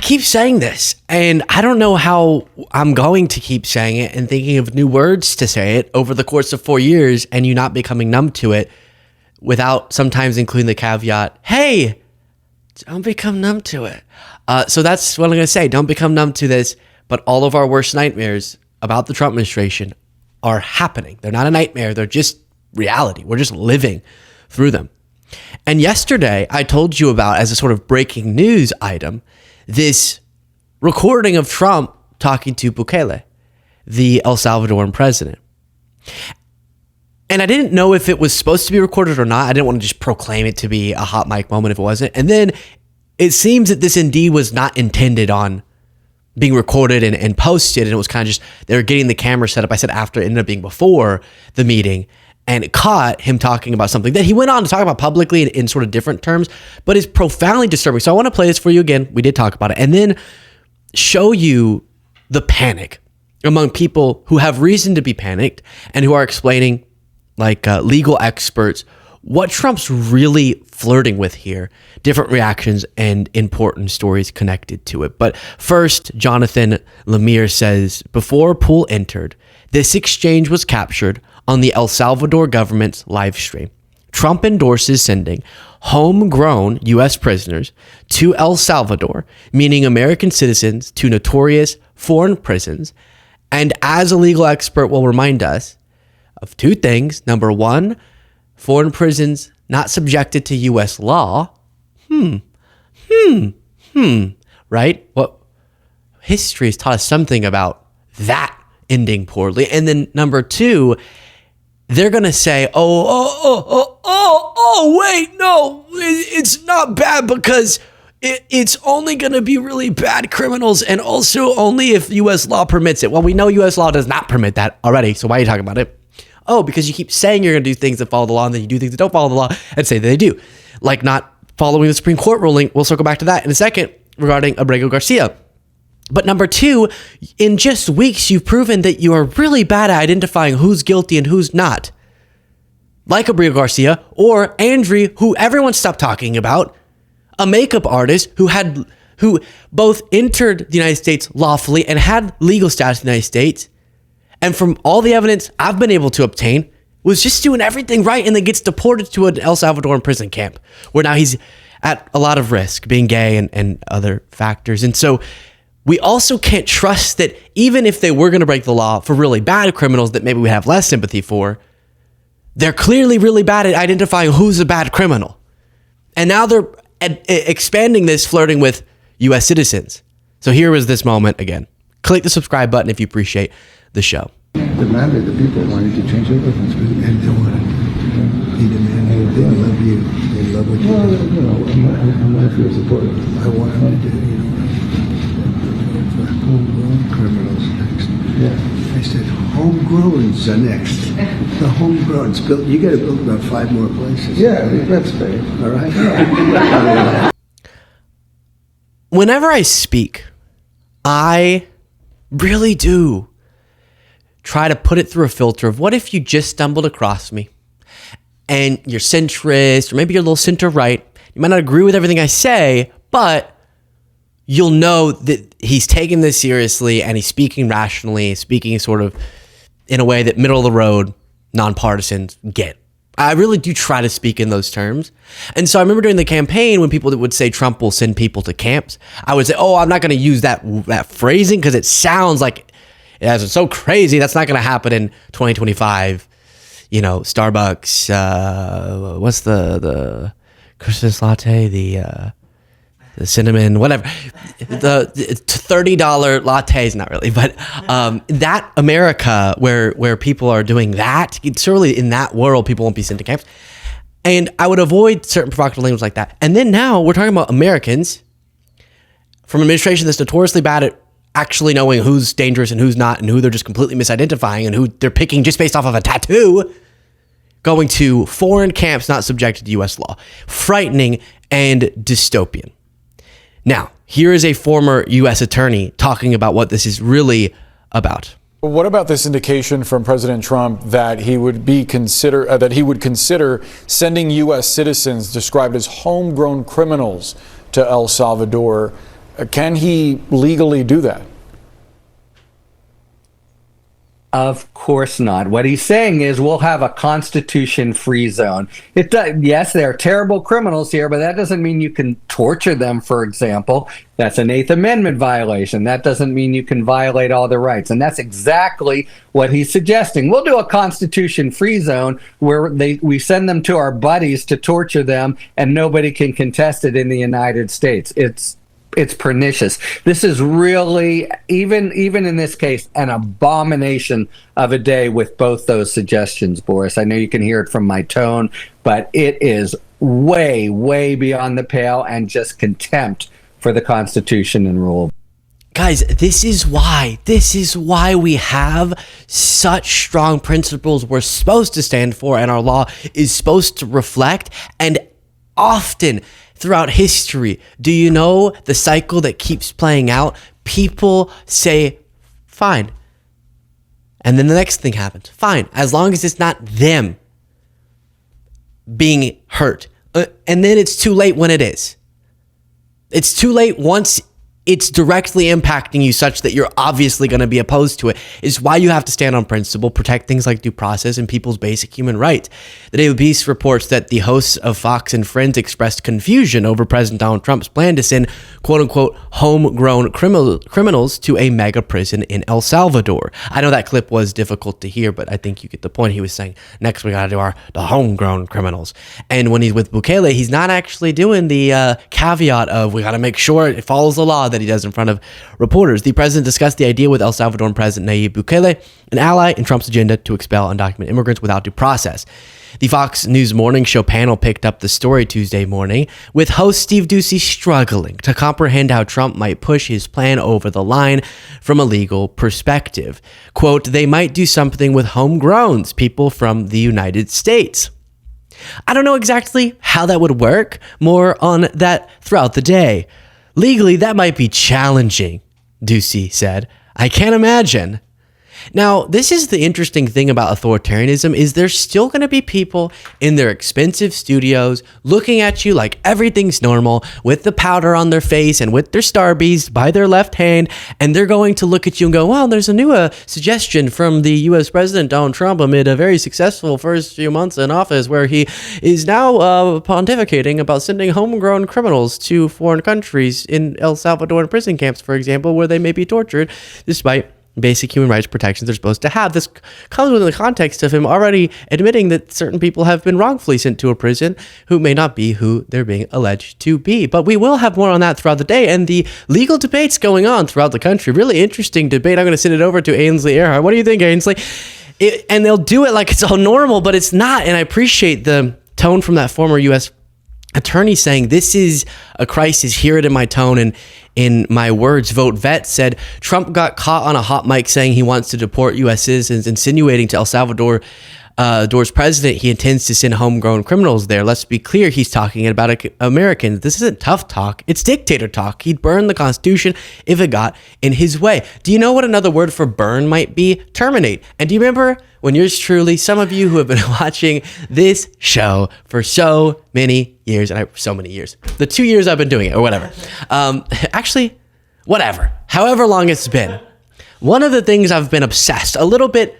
keep saying this, and I don't know how I'm going to keep saying it and thinking of new words to say it over the course of 4 years and you not becoming numb to it without sometimes including the caveat, hey, don't become numb to it. So that's what I'm going to say. Don't become numb to this, but all of our worst nightmares about the Trump administration are happening. They're not a nightmare. They're just reality. We're just living through them. And yesterday, I told you about, as a sort of breaking news item, this recording of Trump talking to Bukele, the El Salvadoran president. And I didn't know if it was supposed to be recorded or not. I didn't want to just proclaim it to be a hot mic moment if it wasn't. And then it seems that this indeed was not intended on being recorded and posted. And it was kind of just, they were getting the camera set up. I said after, it ended up being before the meeting. And it caught him talking about something that he went on to talk about publicly in sort of different terms, but is profoundly disturbing. So I want to play this for you again. We did talk about it. And then show you the panic among people who have reason to be panicked and who are explaining, like legal experts, what Trump's really flirting with here, different reactions and important stories connected to it. But first, Jonathan Lemire says, before Poole entered, this exchange was captured on the El Salvador government's live stream. Trump endorses sending homegrown U.S. prisoners to El Salvador, meaning American citizens to notorious foreign prisons. And as a legal expert will remind us of two things. Number one, foreign prisons not subjected to U.S. law. Right? What history has taught us something about that ending poorly. And then number two, they're going to say, wait, no, it's not bad because it's only going to be really bad criminals and also only if U.S. law permits it. Well, we know U.S. law does not permit that already, so why are you talking about it? Oh, because you keep saying you're going to do things that follow the law and then you do things that don't follow the law and say that they do. Like not following the Supreme Court ruling. We'll circle back to that in a second regarding Abrego Garcia. But number two, in just weeks, you've proven that you are really bad at identifying who's guilty and who's not. Like Abrego Garcia or Andrew, who everyone stopped talking about, a makeup artist who both entered the United States lawfully and had legal status in the United States. And from all the evidence I've been able to obtain, was just doing everything right and then gets deported to an El Salvadoran prison camp where now he's at a lot of risk, being gay and other factors. And so we also can't trust that even if they were going to break the law for really bad criminals that maybe we have less sympathy for, they're clearly really bad at identifying who's a bad criminal. And now they're expanding this, flirting with U.S. citizens. So here was this moment again. Click the subscribe button if you appreciate the show. Demanded the people wanted to change their weapons, and they wanted. He demanded they love you. They love what you do. I'm not for your support. I want him to do, for homegrown criminals next. Yeah. I said, homegrown's the next. The homegrown's built. You got to build about 5 more places. Yeah, that's fair. All right. Yeah. Whenever I speak, I really do try to put it through a filter of what if you just stumbled across me and you're centrist, or maybe you're a little center right. You might not agree with everything I say, but you'll know that he's taking this seriously and he's speaking rationally, speaking sort of in a way that middle of the road nonpartisans get. I really do try to speak in those terms. And so I remember during the campaign when people would say Trump will send people to camps, I would say, I'm not going to use that phrasing because it sounds like it's so crazy. That's not going to happen in 2025. You know, Starbucks, what's the Christmas latte, the cinnamon, whatever, the $30 lattes, not really, but that America where people are doing that, surely in that world, people won't be sent to camps. And I would avoid certain provocative language like that. And then now we're talking about Americans from an administration that's notoriously bad at actually knowing who's dangerous and who's not, and who they're just completely misidentifying and who they're picking just based off of a tattoo, going to foreign camps not subjected to U.S. law. Frightening and dystopian. Now, here is a former U.S. attorney talking about what this is really about. What about this indication from President Trump that he would consider sending U.S. citizens described as homegrown criminals to El Salvador? Can he legally do that? Of course not. What he's saying is we'll have a constitution-free zone. Yes, there are terrible criminals here, but that doesn't mean you can torture them, for example. That's an Eighth Amendment violation. That doesn't mean you can violate all their rights. And that's exactly what he's suggesting. We'll do a constitution-free zone where we send them to our buddies to torture them, and nobody can contest it in the United States. It's pernicious. This is really, even in this case, an abomination of a day with both those suggestions, Boris. I know you can hear it from my tone, but it is way, way beyond the pale and just contempt for the Constitution and rule. Guys, this is why we have such strong principles we're supposed to stand for and our law is supposed to reflect. And often throughout history, do you know the cycle that keeps playing out? People say, fine. And then the next thing happens. Fine. As long as it's not them being hurt. And then it's too late when it is. It's too late once it's directly impacting you such that you're obviously going to be opposed to it. Is why you have to stand on principle, protect things like due process and people's basic human rights. The Daily Beast reports that the hosts of Fox and Friends expressed confusion over President Donald Trump's plan to send quote-unquote homegrown criminals to a mega prison in El Salvador. I know that clip was difficult to hear, but I think you get the point. He was saying, next we got to do the homegrown criminals. And when he's with Bukele, he's not actually doing the caveat of we got to make sure it follows the law that he does in front of reporters. The president discussed the idea with El Salvadoran President Nayib Bukele, an ally in Trump's agenda to expel undocumented immigrants without due process. The Fox News Morning Show panel picked up the story Tuesday morning, with host Steve Doocy struggling to comprehend how Trump might push his plan over the line from a legal perspective. Quote, they might do something with homegrowns, people from the United States. I don't know exactly how that would work. More on that throughout the day. Legally, that might be challenging, Doocy said. I can't imagine. Now, this is the interesting thing about authoritarianism is there's still going to be people in their expensive studios looking at you like everything's normal with the powder on their face and with their Starbies by their left hand. And they're going to look at you and go, well, there's a new suggestion from the U.S. President Donald Trump amid a very successful first few months in office where he is now pontificating about sending homegrown criminals to foreign countries in El Salvador prison camps, for example, where they may be tortured despite basic human rights protections they're supposed to have. This comes within the context of him already admitting that certain people have been wrongfully sent to a prison who may not be who they're being alleged to be. But we will have more on that throughout the day and the legal debates going on throughout the country. Really interesting debate. I'm going to send it over to Ainsley Earhart. What do you think, Ainsley? And they'll do it like it's all normal, but it's not. And I appreciate the tone from that former U.S. attorney saying this is a crisis. Hear it in my tone and in my words. Vote Vet said Trump got caught on a hot mic saying he wants to deport U.S. citizens, insinuating to El Salvador's president he intends to send homegrown criminals there. Let's be clear, he's talking about Americans. This isn't tough talk. It's dictator talk. He'd burn the Constitution if it got in his way. Do you know what another word for burn might be? Terminate. And do you remember when yours truly, some of you who have been watching this show for so many years, the 2 years I've been doing it or whatever, actually, whatever, however long it's been, one of the things I've been obsessed, a little bit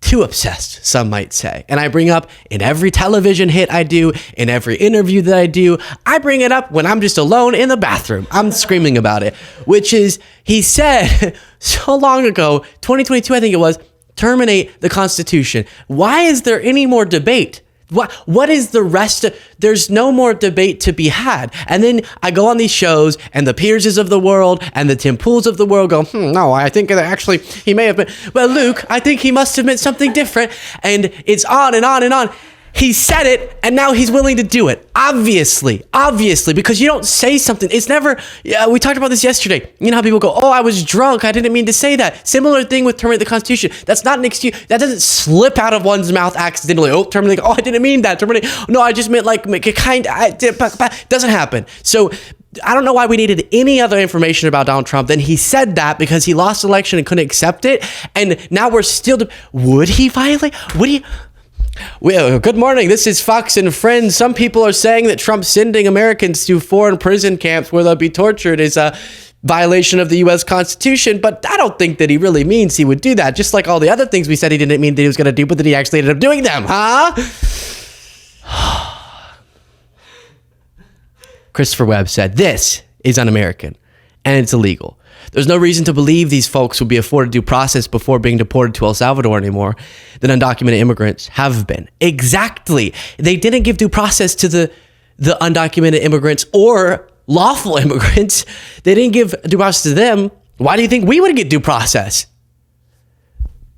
too obsessed, some might say. And I bring up in every television hit I do, in every interview that I do, I bring it up when I'm just alone in the bathroom. I'm screaming about it, which is, he said so long ago, 2022, I think it was, terminate the Constitution. Why is there any more debate? What is the rest of, there's no more debate to be had. And then I go on these shows and the Pierces of the world and the Tim Pools of the world go, no, I think that actually he may have been, well, Luke, I think he must have meant something different. And it's on and on and on. He said it, and now he's willing to do it. Obviously, because you don't say something. It's never, we talked about this yesterday. You know how people go, oh, I was drunk. I didn't mean to say that. Similar thing with terminate the Constitution. That's not an excuse. That doesn't slip out of one's mouth accidentally. Oh, terminate. Oh, I didn't mean that. Terminate. No, I just meant like make a kind. Doesn't happen. So I don't know why we needed any other information about Donald Trump than he said that because he lost the election and couldn't accept it. And now we're still, would he violate? Well, good morning. This is Fox and Friends. Some people are saying that Trump sending Americans to foreign prison camps where they'll be tortured is a violation of the U.S. Constitution, but I don't think that he really means he would do that, just like all the other things we said he didn't mean that he was going to do, but that he actually ended up doing them, huh? Christopher Webb said, "This is un-American, and it's illegal. There's no reason to believe these folks will be afforded due process before being deported to El Salvador anymore than undocumented immigrants have been." Exactly. They didn't give due process to the undocumented immigrants or lawful immigrants. They didn't give due process to them. Why do you think we would get due process?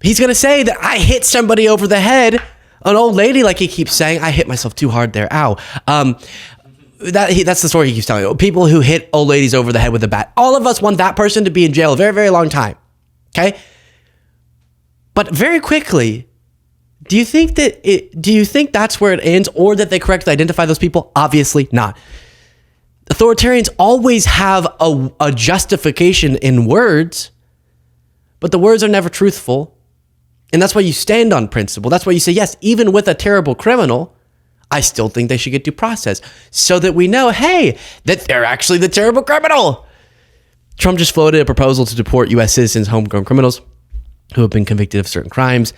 He's going to say that I hit somebody over the head, an old lady, like he keeps saying. I hit myself too hard there. Ow. That's the story he keeps telling. People who hit old ladies over the head with a bat. All of us want that person to be in jail a very, very long time. Okay? But very quickly, do you think that's where it ends, or that they correctly identify those people? Obviously not. Authoritarians always have a justification in words, but the words are never truthful. And that's why you stand on principle. That's why you say, yes, even with a terrible criminal, I still think they should get due process, so that we know, hey, that they're actually the terrible criminal. Trump just floated a proposal to deport U.S. citizens, homegrown criminals who have been convicted of certain crimes.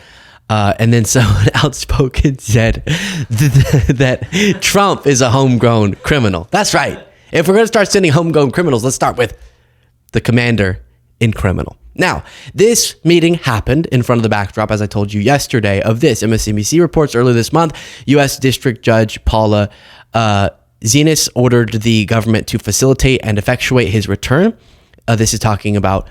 And then someone outspoken said that Trump is a homegrown criminal. That's right. If we're going to start sending homegrown criminals, let's start with the commander in criminal. Now, this meeting happened in front of the backdrop, as I told you yesterday, of this. MSNBC reports earlier this month, U.S. District Judge Paula Zenas ordered the government to facilitate and effectuate his return. This is talking about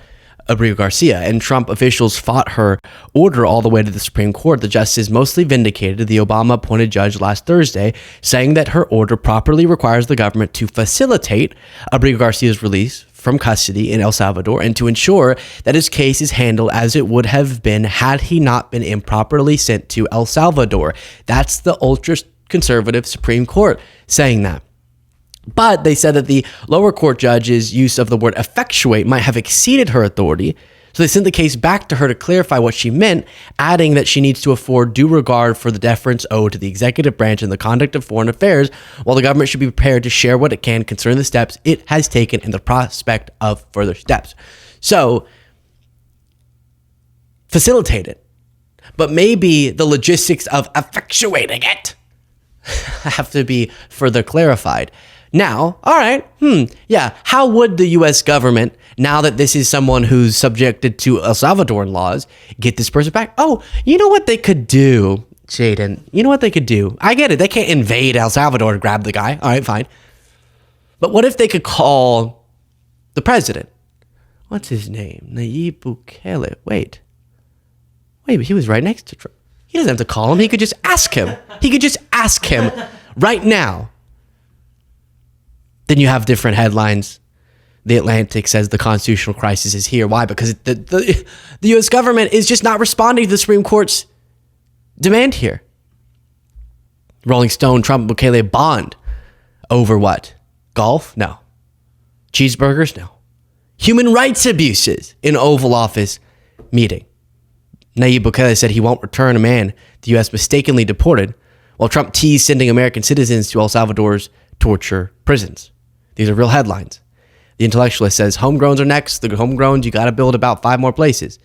Abreu Garcia, and Trump officials fought her order all the way to the Supreme Court. The justice mostly vindicated the Obama-appointed judge last Thursday, saying that her order properly requires the government to facilitate Abreu Garcia's release from custody in El Salvador and to ensure that his case is handled as it would have been had he not been improperly sent to El Salvador. That's the ultra-conservative Supreme Court saying that. But they said that the lower court judge's use of the word effectuate might have exceeded her authority, so they sent the case back to her to clarify what she meant, adding that she needs to afford due regard for the deference owed to the executive branch in the conduct of foreign affairs, while the government should be prepared to share what it can concerning the steps it has taken and the prospect of further steps. So, facilitate it. But maybe the logistics of effectuating it have to be further clarified. Now, all right, yeah, how would the U.S. government, now that this is someone who's subjected to El Salvadoran laws, get this person back? Oh, you know what they could do, Jaden? You know what they could do? I get it. They can't invade El Salvador to grab the guy. All right, fine. But what if they could call the president? What's his name? Nayib Bukele. Wait, but he was right next to Trump. He doesn't have to call him. He could just ask him. He could just ask him right now. Then you have different headlines. The Atlantic says the constitutional crisis is here. Why? Because the U.S. government is just not responding to the Supreme Court's demand here. Rolling Stone, Trump and Bukele bond over what? Golf? No. Cheeseburgers? No. Human rights abuses in Oval Office meeting. Nayib Bukele said he won't return a man the U.S. mistakenly deported, while Trump teased sending American citizens to El Salvador's torture prisons. These are real headlines. The Intellectualist says, homegrowns are next. The homegrowns, you got to build about 5 more places.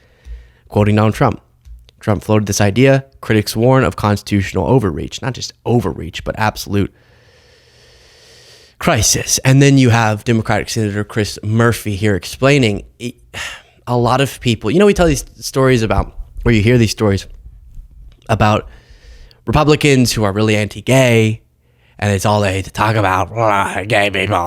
Quoting Donald Trump. Trump floated this idea. Critics warn of constitutional overreach. Not just overreach, but absolute crisis. And then you have Democratic Senator Chris Murphy here explaining a lot of people. You know, we tell these stories about, or you hear these stories about Republicans who are really anti-gay, and it's all they talk about, gay people.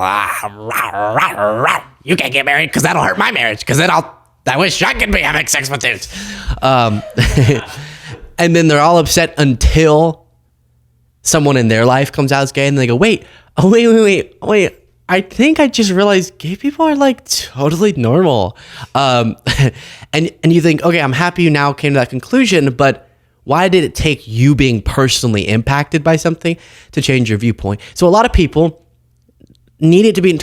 You can't get married because that'll hurt my marriage, because then I wish I could be having sex with dudes. And then they're all upset until someone in their life comes out as gay, and they go, wait. I think I just realized gay people are like totally normal. And you think, okay, I'm happy you now came to that conclusion, but why did it take you being personally impacted by something to change your viewpoint? So a lot of people need it to be in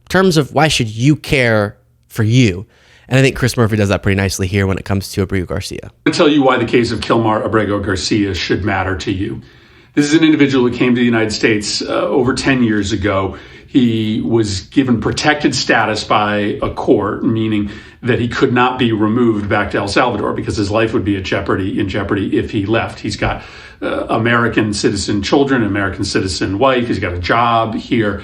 terms of why should you care for you? And I think Chris Murphy does that pretty nicely here when it comes to Abreu Garcia. To tell you why the case of Kilmar Abrego Garcia should matter to you. This is an individual who came to the United States over 10 years ago. He was given protected status by a court, meaning that he could not be removed back to El Salvador because his life would be in jeopardy if he left. He's got American citizen children, American citizen wife. He's got a job here.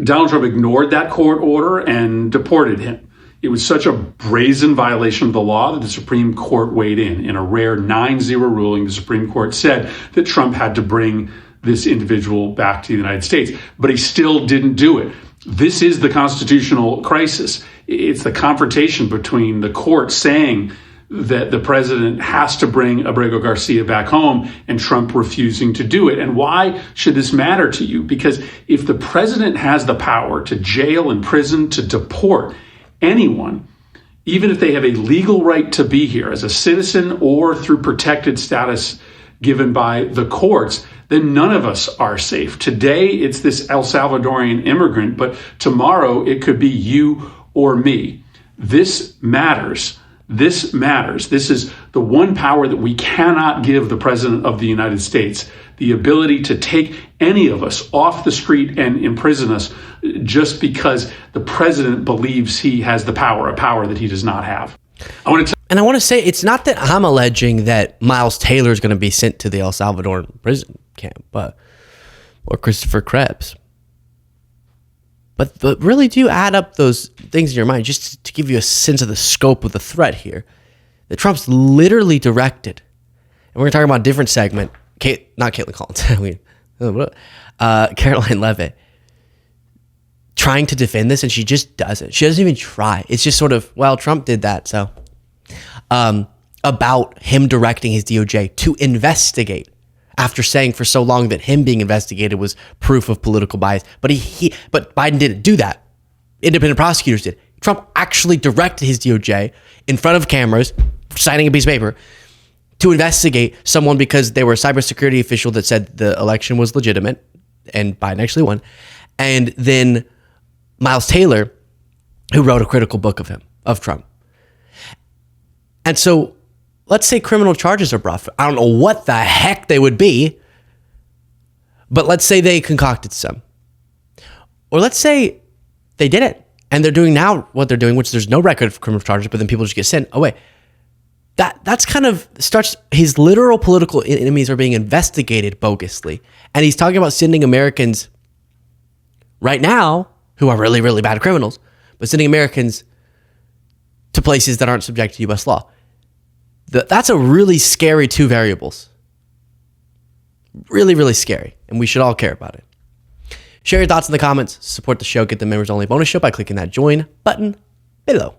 Donald Trump ignored that court order and deported him. It was such a brazen violation of the law that the Supreme Court weighed in. In a rare 9-0 ruling, the Supreme Court said that Trump had to bring this individual back to the United States, but he still didn't do it. This is the constitutional crisis. It's the confrontation between the court saying that the president has to bring Abrego Garcia back home and Trump refusing to do it. And why should this matter to you? Because if the president has the power to jail, imprison, to deport anyone, even if they have a legal right to be here as a citizen or through protected status given by the courts, then none of us are safe. Today, it's this El Salvadorian immigrant, but tomorrow it could be you or me. This matters. This matters. This is the one power that we cannot give the president of the United States, the ability to take any of us off the street and imprison us just because the president believes he has the power, a power that he does not have. I want to say it's not that I'm alleging that Miles Taylor is going to be sent to the El Salvador prison camp, or Christopher Krebs. But really do add up those things in your mind just to give you a sense of the scope of the threat here. That Trump's literally directed, and we're going to talk about a different segment, not Caitlin Collins, Caroline Leavitt, trying to defend this, and she just doesn't. She doesn't even try. It's just sort of, well, Trump did that, so. About him directing his DOJ to investigate after saying for so long that him being investigated was proof of political bias. But but Biden didn't do that. Independent prosecutors did. Trump actually directed his DOJ in front of cameras, signing a piece of paper, to investigate someone because they were a cybersecurity official that said the election was legitimate and Biden actually won. And then Miles Taylor, who wrote a critical book of Trump. And so let's say criminal charges are brought. I don't know what the heck they would be, but let's say they concocted some. Or let's say they did it and they're doing now what they're doing, which there's no record of criminal charges, but then people just get sent away. That's kind of starts, his literal political enemies are being investigated bogusly. And he's talking about sending Americans right now, who are really, really bad criminals, but sending Americans to places that aren't subject to U.S. law. That's a really scary two variables. Really, really scary. And we should all care about it. Share your thoughts in the comments. Support the show. Get the members only bonus show by clicking that join button below.